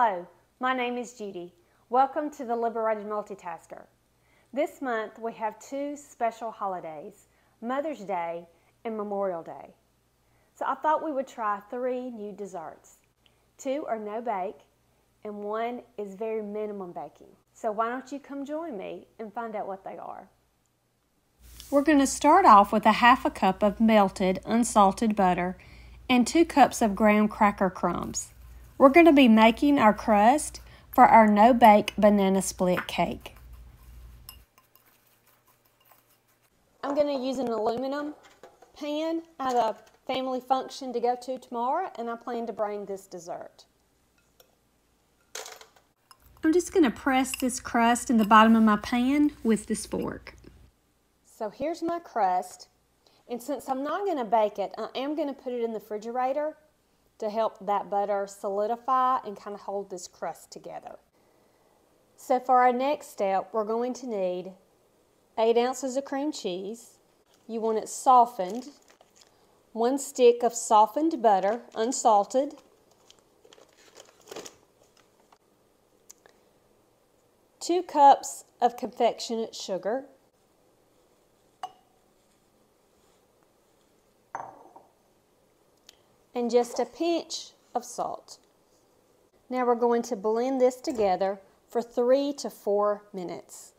Hello, my name is Judy. Welcome to the Liberated Multitasker. This month we have two special holidays, Mother's Day and Memorial Day. So I thought we would try 3 new desserts. 2 are no bake and 1 is very minimum baking. So why don't you come join me and find out what they are. We're going to start off with a half a cup of melted unsalted butter and 2 cups of graham cracker crumbs. We're going to be making our crust for our no-bake banana split cake. I'm going to use an aluminum pan. I have a family function to go to tomorrow, and I plan to bring this dessert. I'm just going to press this crust in the bottom of my pan with this fork. So here's my crust, and since I'm not going to bake it, I am going to put it in the refrigerator to help that butter solidify and kind of hold this crust together. So for our next step, we're going to need 8 ounces of cream cheese. You want it softened. 1 stick of softened butter, unsalted. 2 cups of confectionate sugar. And just a pinch of salt. Now we're going to blend this together for 3 to 4 minutes.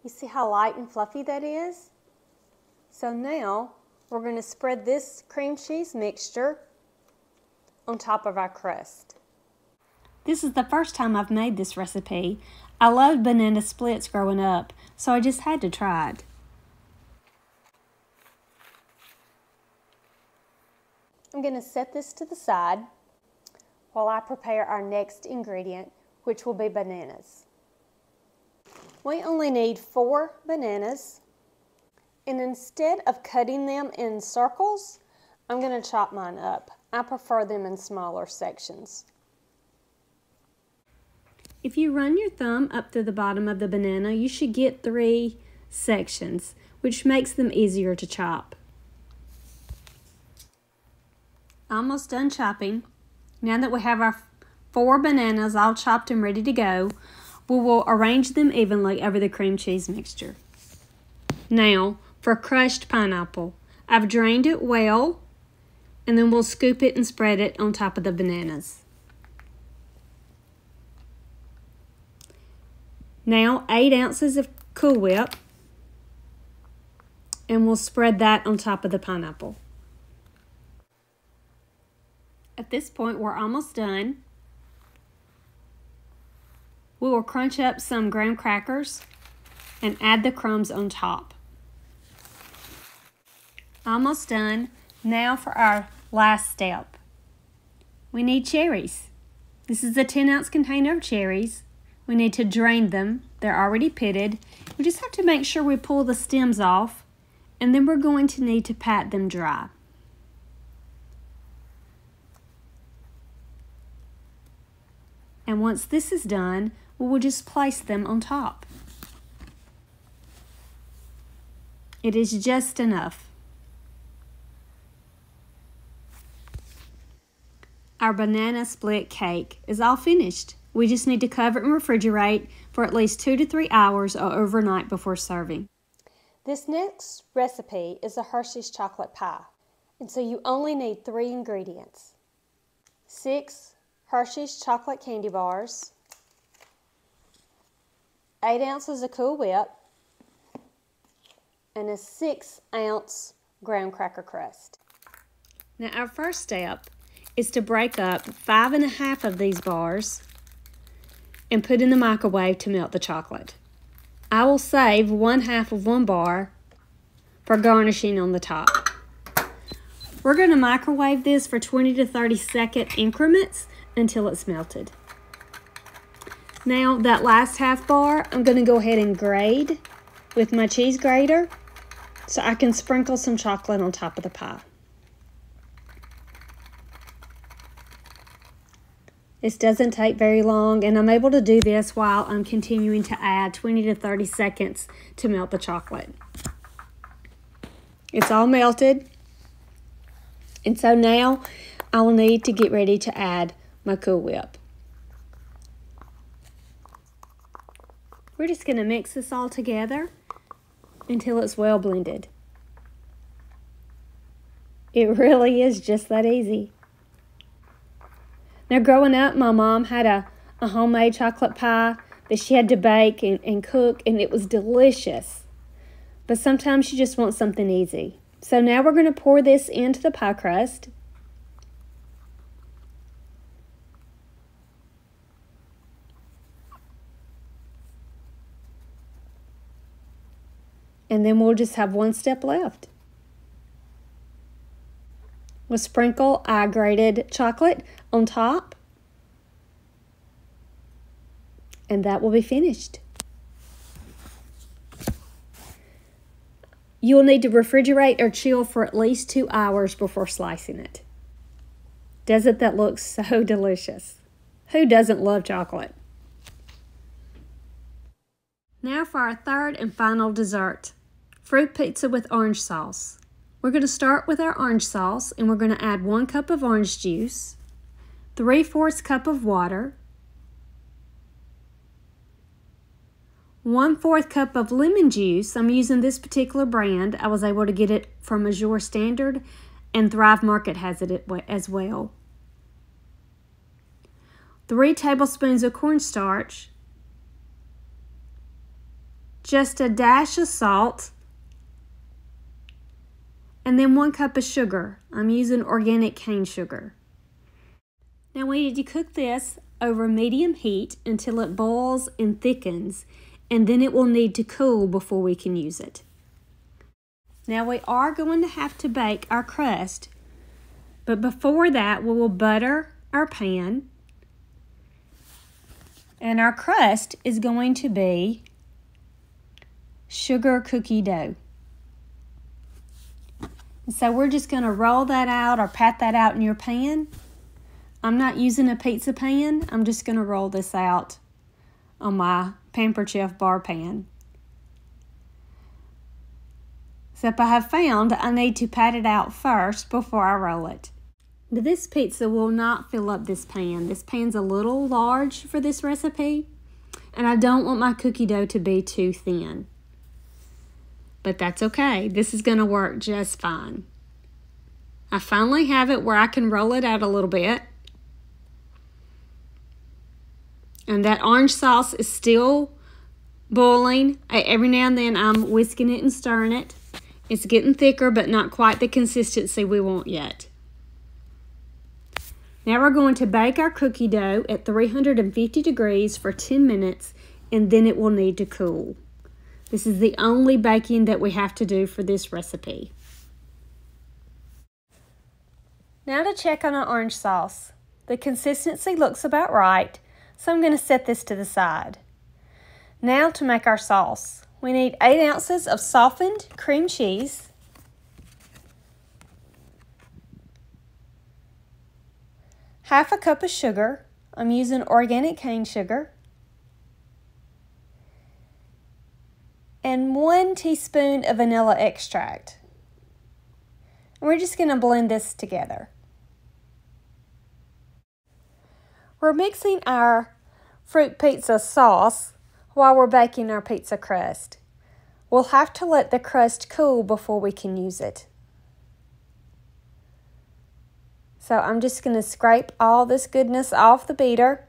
You see how light and fluffy that is? So now we're going to spread this cream cheese mixture on top of our crust. This is the first time I've made this recipe. I loved banana splits growing up, so I just had to try it. I'm going to set this to the side while I prepare our next ingredient, which will be bananas. We only need 4 bananas, and instead of cutting them in circles, I'm going to chop mine up. I prefer them in smaller sections. If you run your thumb up through the bottom of the banana, you should get 3 sections, which makes them easier to chop. Almost done chopping. Now that we have our 4 bananas all chopped and ready to go, we will arrange them evenly over the cream cheese mixture. Now, for crushed pineapple, I've drained it well, and then we'll scoop it and spread it on top of the bananas. Now, 8 ounces of Cool Whip, and we'll spread that on top of the pineapple. At this point, we're almost done. We will crunch up some graham crackers and add the crumbs on top. Almost done. Now for our last step. We need cherries. This is a 10-ounce container of cherries. We need to drain them. They're already pitted. We just have to make sure we pull the stems off, and then we're going to need to pat them dry. And once this is done, we will just place them on top. It is just enough. Our banana split cake is all finished. We just need to cover it and refrigerate for at least 2 to 3 hours or overnight before serving. This next recipe is a Hersheys Chocolate Pie. And so you only need 3 ingredients. 6 Hersheys chocolate candy bars, 8 ounces of Cool Whip, and a 6-ounce graham cracker crust. Now our first step is to break up 5½ of these bars and put in the microwave to melt the chocolate. I will save 1/2 of 1 bar for garnishing on the top. We're going to microwave this for 20 to 30 second increments until it's melted. Now that last half bar, I'm going to go ahead and grate with my cheese grater so I can sprinkle some chocolate on top of the pie. This doesn't take very long, and I'm able to do this while I'm continuing to add 20 to 30 seconds to melt the chocolate. It's all melted. And so now I'll need to get ready to add my Cool Whip. We're just going to mix this all together until it's well blended. It really is just that easy. Now, growing up, my mom had a homemade chocolate pie that she had to bake and cook, and it was delicious. But sometimes you just want something easy. So now we're going to pour this into the pie crust. And then we'll just have one step left. We'll sprinkle our grated chocolate on top. And that will be finished. You'll need to refrigerate or chill for at least 2 hours before slicing it. Doesn't that look so delicious? Who doesn't love chocolate? Now for our third and final dessert, fruit pizza with orange sauce. We're going to start with our orange sauce, and we're going to add 1 cup of orange juice, 3/4 cup of water, 1/4 cup of lemon juice. I'm using this particular brand. I was able to get it from Azure Standard, and Thrive Market has it as well. 3 tablespoons of cornstarch, just a dash of salt, and then 1 cup of sugar. I'm using organic cane sugar. Now we need to cook this over medium heat until it boils and thickens, and then it will need to cool before we can use it. Now we are going to have to bake our crust, but before that we will butter our pan, and our crust is going to be sugar cookie dough. So we're just going to roll that out or pat that out in your pan. I'm not using a pizza pan. I'm just going to roll this out on my Pampered Chef bar pan. Except I have found I need to pat it out first before I roll it. Now this pizza will not fill up this pan. This pan's a little large for this recipe, and I don't want my cookie dough to be too thin. But that's okay. This is going to work just fine. I finally have it where I can roll it out a little bit. And that orange sauce is still boiling. Every now and then I'm whisking it and stirring it. It's getting thicker, but not quite the consistency we want yet. Now we're going to bake our cookie dough at 350 degrees for 10 minutes, and then it will need to cool. This is the only baking that we have to do for this recipe. Now to check on our orange sauce. The consistency looks about right, so I'm going to set this to the side. Now to make our sauce. We need 8 ounces of softened cream cheese, half a cup of sugar. I'm using organic cane sugar, and 1 teaspoon of vanilla extract. And we're just going to blend this together. We're mixing our fruit pizza sauce while we're baking our pizza crust. We'll have to let the crust cool before we can use it. So I'm just going to scrape all this goodness off the beater,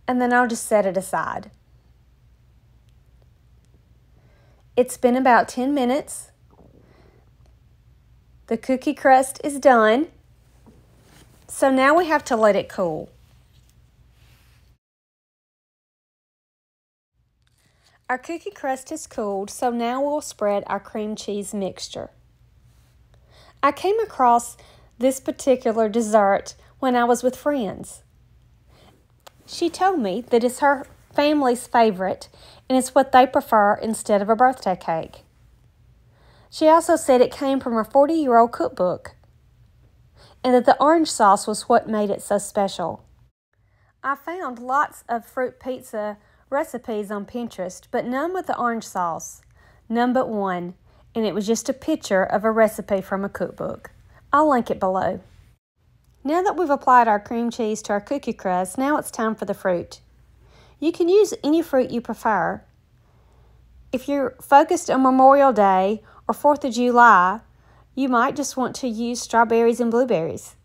and then I'll just set it aside. It's been about 10 minutes. The cookie crust is done. So now we have to let it cool. Our cookie crust is cooled, so now we'll spread our cream cheese mixture. I came across this particular dessert when I was with friends. She told me that it's her family's favorite, and it's what they prefer instead of a birthday cake. She also said it came from her 40-year-old cookbook, and that the orange sauce was what made it so special. I found lots of fruit pizza recipes on Pinterest, but none with the orange sauce. None but one, and it was just a picture of a recipe from a cookbook. I'll link it below. Now that we've applied our cream cheese to our cookie crust, now it's time for the fruit. You can use any fruit you prefer. If you're focused on Memorial Day or 4th of July, you might just want to use strawberries and blueberries.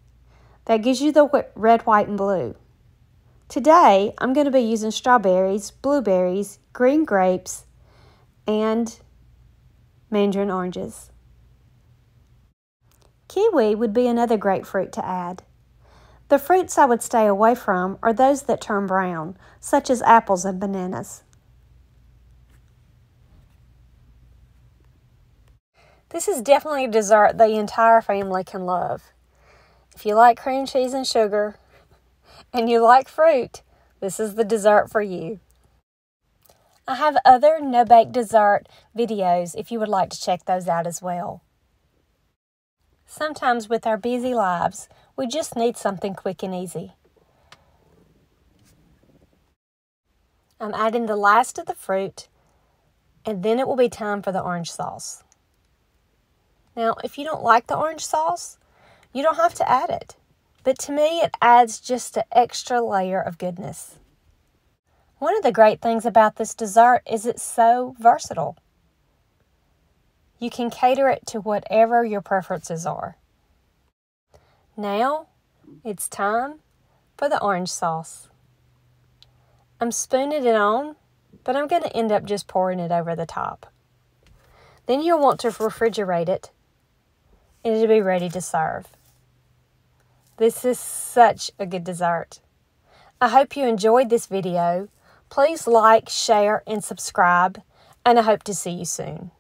That gives you the red, white, and blue. Today, I'm going to be using strawberries, blueberries, green grapes, and mandarin oranges. Kiwi would be another great fruit to add. The fruits I would stay away from are those that turn brown, such as apples and bananas. This is definitely a dessert the entire family can love. If you like cream cheese and sugar, and you like fruit, this is the dessert for you. I have other no-bake dessert videos if you would like to check those out as well. Sometimes with our busy lives, we just need something quick and easy. I'm adding the last of the fruit, and then it will be time for the orange sauce. Now, if you don't like the orange sauce, you don't have to add it. But to me, it adds just an extra layer of goodness. One of the great things about this dessert is it's so versatile. You can cater it to whatever your preferences are. Now, it's time for the orange sauce. I'm spooning it on, but I'm going to end up just pouring it over the top. Then you'll want to refrigerate it, and it'll be ready to serve. This is such a good dessert. I hope you enjoyed this video. Please like, share, and subscribe, and I hope to see you soon.